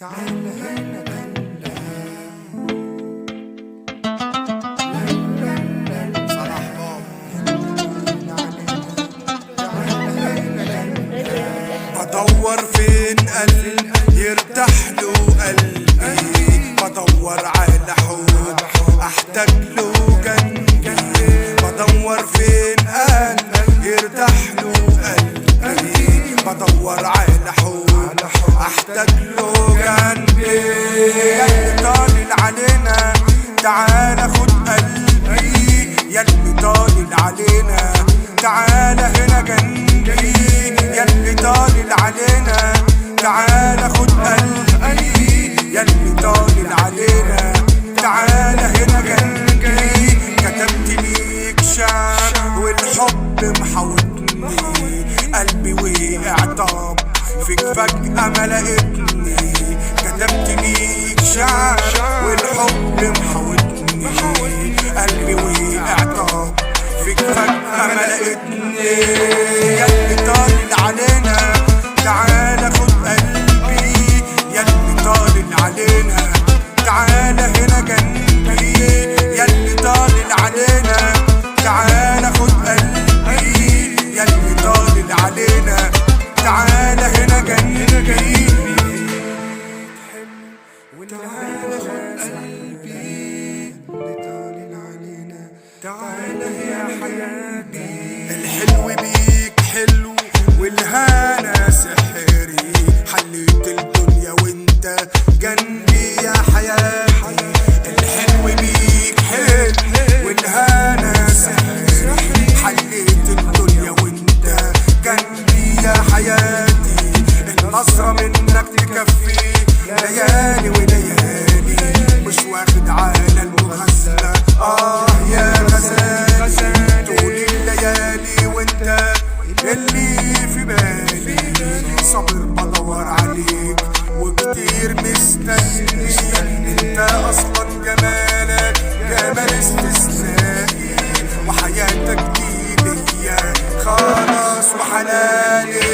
تعال هنا بدور فين قلب يرتاح له قلبي، بدور على حب احتاج له جنبي، بدور فين قلب يرتاح له قلبي، بدور على حب احتاج له جنبي. ياللي طالل علينا تعال خد قلبي، ياللي طالل علينا تعال هنا جنبي، ياللي طالل علينا تعال خد قلبي، ياللي طالل علينا تعال هنا جنبي. كتبت ليك شعر والحب محاوطني، قلبي وقع طاب فيك فجأة ما لقيتني. كتبت ليك شعر والحب محاوطني، قلبي وقع طاب فيك فجأة ما لقيتني. ياللي طالل علينا تعال خد قلبي، ياللي طالل علينا تعال هنا جنبي، ياللي طالل علينا تعال خد قلبي، ياللي طالل علينا تعال هنا جنبي. تعال خد قلبي، اللي طالل علينا تعال يا حياتي. الحلو بيك حلو والهنا سحري، حليت الدنيا وانت جنبي يا حياتي. الحلو بيك حلو والهنا سحري، حليت الدنيا وانت جنبي يا حياتي. النظرة منك تكفي ليالي وليالي، مش واخد على المغزلة يا غزالي. طول الليالي وانت اللي في بالي، صبر بدور عليك وكتير مستني. انت اصلا جمالك جمال استثنائي، وحياتك دي ليا خلاص وحلالي.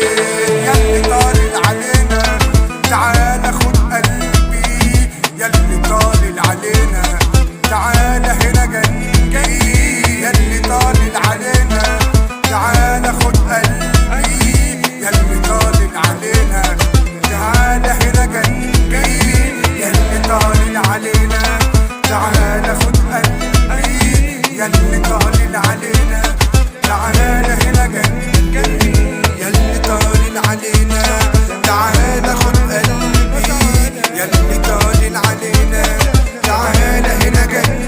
ياللي طالل علينا تعال خد قلبي، ياللي طالل علينا تعال هنا جنبي، ياللي طالل علينا تعال خد قلبي، ياللي طالل علينا تعال هنا جنبي، ياللي طالل علينا تعال خد قلبي، ياللي طالل علينا تعال هنا جنبي، ياللي طالل علينا تعال خد قلبي، ياللي طالل علينا تعال هنا جنبي.